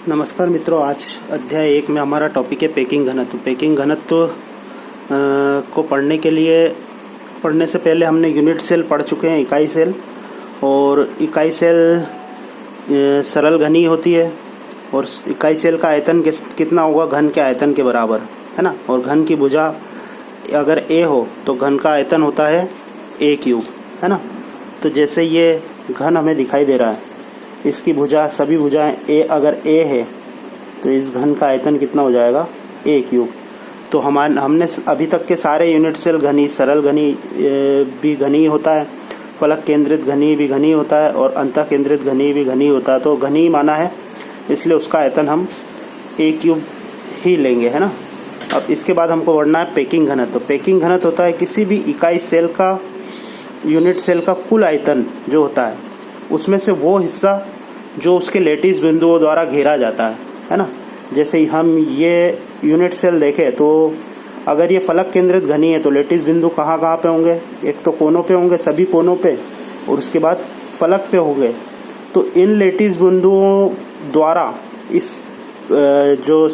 नमस्कार मित्रों, आज अध्याय 1 में हमारा टॉपिक है पेकिंग घनत्व। पेकिंग घनत्व को पढ़ने से पहले हमने यूनिट सेल पढ़ चुके हैं, इकाई सेल। और इकाई सेल सरल घनी होती है और इकाई सेल का आयतन कितना होगा, घन के आयतन के बराबर, है ना। और घन की भुजा अगर a हो तो घन का आयतन होता है a क्यूब, है ना। तो जैसे ये घन हमें दिखाई दे रहा है, इसकी भुजा, सभी भुजाएं a अगर a है तो इस घन का आयतन कितना हो जाएगा, a क्यूब। तो हमने अभी तक के सारे यूनिट सेल घनी, सरल घनी भी घनी होता है, फलक केंद्रित घनी भी घनी होता है और अंतः केंद्रित घनी भी घनी होता है। तो घनी माना है इसलिए उसका आयतन हम a क्यूब ही लेंगे, है ना। अब इसके बाद हमको पढ़ना है पेकिंग घनत्व। तो पेकिंग घनत्व होता है किसी भी इकाई सेल का, यूनिट सेल का कुल आयतन जो होता है उसमें से वो हिस्सा जो उसके लेटिस बिंदुओं द्वारा घेरा जाता है ना। जैसे हम ये यूनिट सेल देखें तो अगर ये फलक केंद्रित घनी है तो लेटिस बिंदु कहाँ कहाँ पे होंगे, एक तो कोनों पे होंगे, सभी कोनों पे, और उसके बाद फलक पे होंगे। तो इन लेटिस बिंदुओं द्वारा इस जो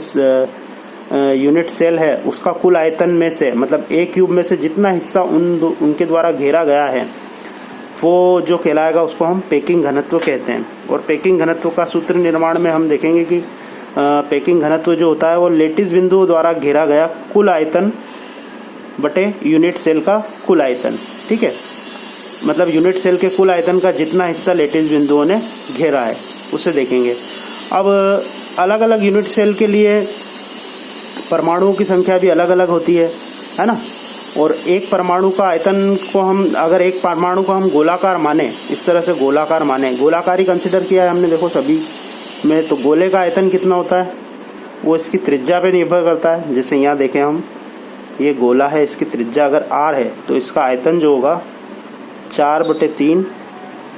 यूनिट सेल है उसका कुल आयतन में से, मतलब a क्यूब में से जितना हिस्सा उनके द्वारा घेरा गया है वो जो कहलाएगा उसको हम पेकिंग घनत्व कहते हैं। और पेकिंग घनत्व का सूत्र निर्माण में हम देखेंगे कि पेकिंग घनत्व जो होता है वो लेटिस बिंदुओं द्वारा घेरा गया कुल आयतन बटे यूनिट सेल का कुल आयतन, ठीक है। मतलब यूनिट सेल के कुल आयतन का जितना हिस्सा लेटिस बिंदुओं ने घेरा है उसे देखेंगे। अब अलग अलग यूनिट सेल के लिए परमाणुओं की संख्या भी अलग अलग होती है ना। और एक परमाणु का आयतन को अगर एक परमाणु को हम गोलाकार माने, इस तरह से गोलाकार माने, गोलाकार ही कंसिडर किया है हमने, देखो सभी में। तो गोले का आयतन कितना होता है वो इसकी त्रिज्या पे निर्भर करता है। जैसे यहाँ देखें हम, ये गोला है, इसकी त्रिज्या अगर r है तो इसका आयतन जो होगा 4/3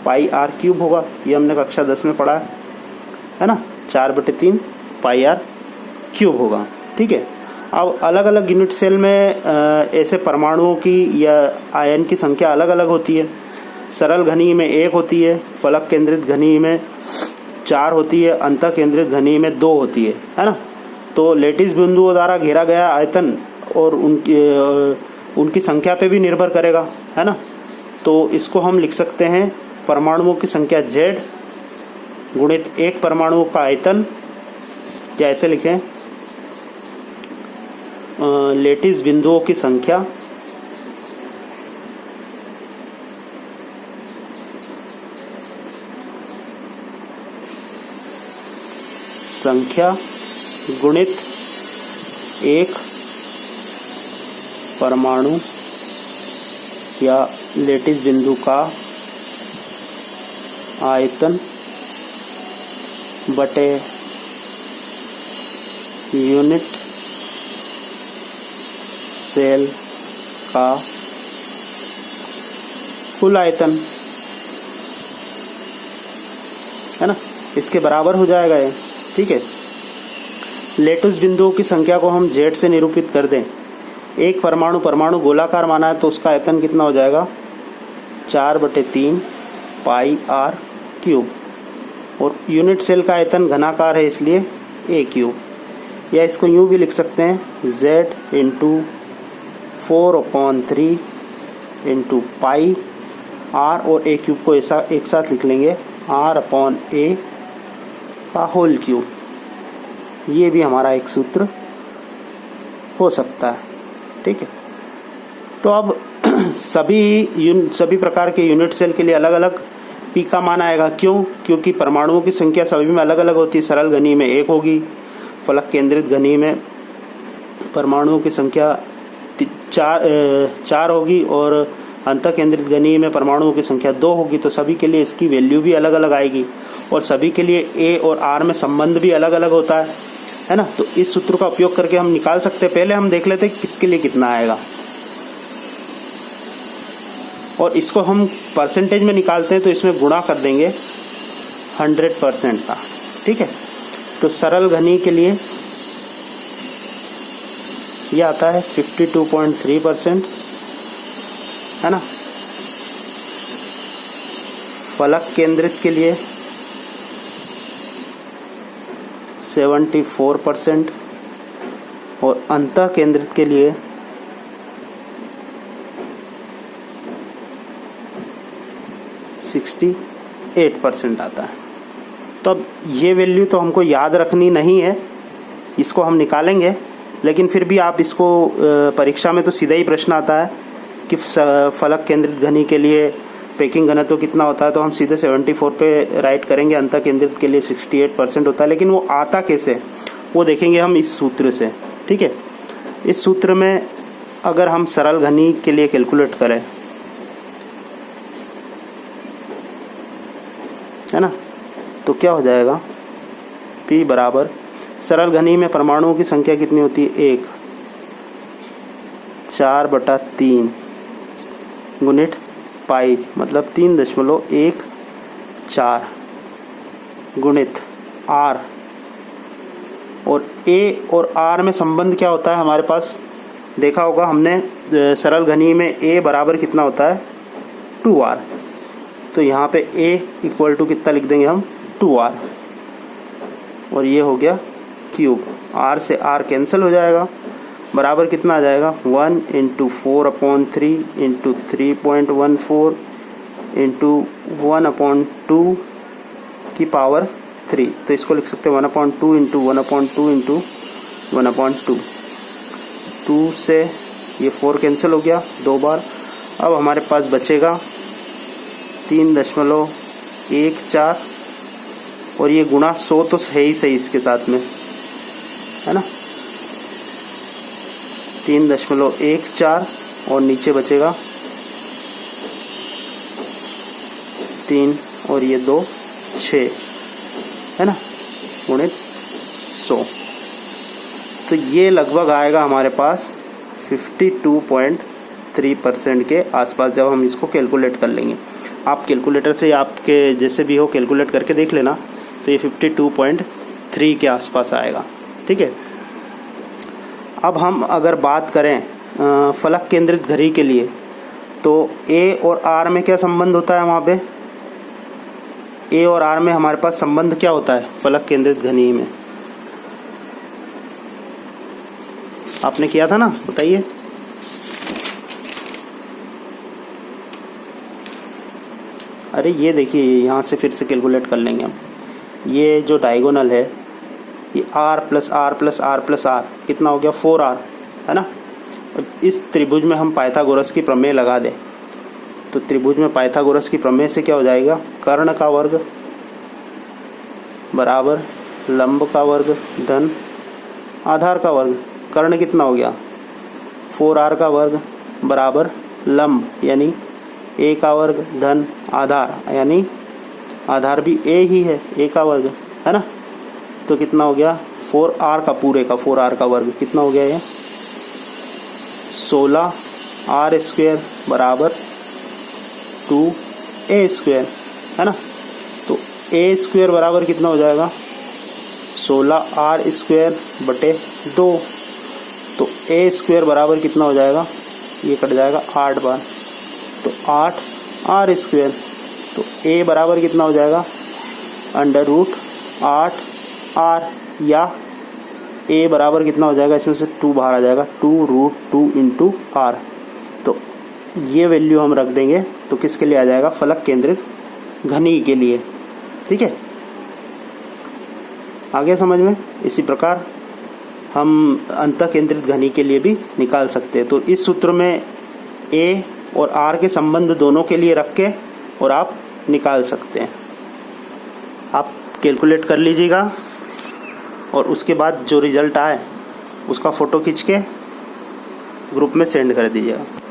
पाई r क्यूब होगा। ये हमने कक्षा 10 में पढ़ा है ना, 4/3 पाई r क्यूब होगा, ठीक है। अब अलग अलग यूनिट सेल में ऐसे परमाणुओं की या आयन की संख्या अलग अलग होती है। सरल घनी में 1 होती है, फलक केंद्रित घनी में 4 होती है, अंतः केंद्रित घनी में 2 होती है ना। तो लेटिस बिंदुओं द्वारा घेरा गया आयतन और उनकी संख्या पे भी निर्भर करेगा, है ना। तो इसको हम लिख सकते हैं परमाणुओं की संख्या Z गुणित एक परमाणु का आयतन, या ऐसे लिखें लेटिस बिंदुओं की संख्या गुणित एक परमाणु या लेटिस बिंदु का आयतन बटे यूनिट सेल का कुल आयतन, है ना, इसके बराबर हो जाएगा ये, ठीक है। लेटिस बिंदुओं की संख्या को हम Z से निरूपित कर दें। एक परमाणु गोलाकार माना है तो उसका आयतन कितना हो जाएगा, 4/3 पाई r क्यूब। और यूनिट सेल का आयतन घनाकार है इसलिए a क्यूब, या इसको यूं भी लिख सकते हैं Z into 4/3 into pi r, और a क्यूब को ऐसा एक साथ लिख लेंगे r/a का होल क्यूब। ये भी हमारा एक सूत्र हो सकता है, ठीक है। तो अब सभी प्रकार के यूनिट सेल के लिए अलग अलग पी का मान आएगा। क्यों? क्योंकि परमाणुओं की संख्या सभी में अलग अलग होती है। सरल घनी में 1 होगी, फलक केंद्रित घनी में परमाणुओं की संख्या 4 होगी और अंतः केंद्रित घनी में परमाणुओं की संख्या 2 होगी। तो सभी के लिए इसकी वैल्यू भी अलग अलग आएगी और सभी के लिए a और r में संबंध भी अलग अलग होता है ना। तो इस सूत्र का उपयोग करके हम निकाल सकते हैं। पहले हम देख लेते हैं किसके लिए कितना आएगा, और इसको हम परसेंटेज में निकालते हैं तो इसमें गुणा कर देंगे 100% का, ठीक है। तो सरल घनी के लिए यह आता है 52.3%, है ना। फलक केंद्रित के लिए 74% और अंतः केंद्रित के लिए 68% आता है। तो अब ये वैल्यू तो हमको याद रखनी नहीं है, इसको हम निकालेंगे, लेकिन फिर भी आप इसको परीक्षा में तो सीधा ही प्रश्न आता है कि फलक केंद्रित घनी के लिए पैकिंग घनत्व कितना होता है, तो हम सीधे 74 पे राइट करेंगे। अंतः केंद्रित के लिए 68% होता है, लेकिन वो आता कैसे वो देखेंगे हम इस सूत्र से। ठीक है, इस सूत्र में अगर हम सरल घनी के लिए कैलकुलेट करें, है ना, तो क्या हो जाएगा, P बराबर सरल घनी में परमाणुओं की संख्या कितनी होती है, 1, 4/3 गुणित पाई मतलब 3.14 गुणित R, और A और R में संबंध क्या होता है हमारे पास, देखा होगा हमने सरल घनी में A बराबर कितना होता है, 2R। तो यहाँ पे A इक्वल टू कितना लिख देंगे हम, 2R, और ये हो गया क्यूब। R से R कैंसिल हो जाएगा, बराबर कितना आ जाएगा, 1 × 4/3 × 3.14 × 1/2 की पावर 3। तो इसको लिख सकते हैं 1/2 × 1/2 × 1/2। 2 से ये 4 कैंसिल हो गया 2 बार। अब हमारे पास बचेगा 3.14, और ये गुणा 100 तो है ही सही इसके साथ में, है ना, 3.14 और नीचे बचेगा 3 और ये 2 6, है ना, गुणित 100। तो ये लगभग आएगा हमारे पास 52.3% के आसपास जब हम इसको कैलकुलेट कर लेंगे। आप कैलकुलेटर से आपके जैसे भी हो कैलकुलेट करके देख लेना, तो ये 52.3 के आसपास आएगा। ठीक है, अब हम अगर बात करें फलक केंद्रित घड़ी के लिए, तो A और R में क्या संबंध होता है, वहाँ पे A और R में हमारे पास संबंध क्या होता है फलक केंद्रित घनी में, आपने किया था ना, बताइए। अरे ये देखिए, यहाँ से फिर से कैलकुलेट कर लेंगे हम। ये जो डायगोनल है ये R + R + R + R कितना हो गया, 4R, है ना। इस त्रिभुज में हम पाइथागोरस की प्रमेय लगा दें, तो त्रिभुज में पाइथागोरस की प्रमेय से क्या हो जाएगा, कर्ण का वर्ग बराबर लंब का वर्ग धन आधार का वर्ग। कर्ण कितना हो गया, 4R का वर्ग बराबर लंब यानी A का वर्ग धन आधार, यानी आधार भी A ही है, A का वर्ग, है ना। तो कितना हो गया, 4R का पूरे का 4R का वर्ग कितना हो गया, ये 16R² बराबर 2A², है ना। तो A² बराबर कितना हो जाएगा, 16R² बटे 2। तो A² बराबर कितना हो जाएगा, ये कट जाएगा 8 बार, तो 8R²। तो A बराबर कितना हो जाएगा, √8R, या A बराबर कितना हो जाएगा, इसमें से 2 बाहर आ जाएगा, 2√2 × R। तो ये वैल्यू हम रख देंगे, तो किसके लिए आ जाएगा, फलक केंद्रित घनी के लिए। ठीक है, आ गया समझ में। इसी प्रकार हम अंतः केंद्रित घनी के लिए भी निकाल सकते हैं। तो इस सूत्र में A और R के संबंध दोनों के लिए रख के और आप निकाल सकते हैं। आप कैलकुलेट कर लीजिएगा, और उसके बाद जो रिजल्ट आए उसका फ़ोटो खींच के ग्रुप में सेंड कर दीजिएगा।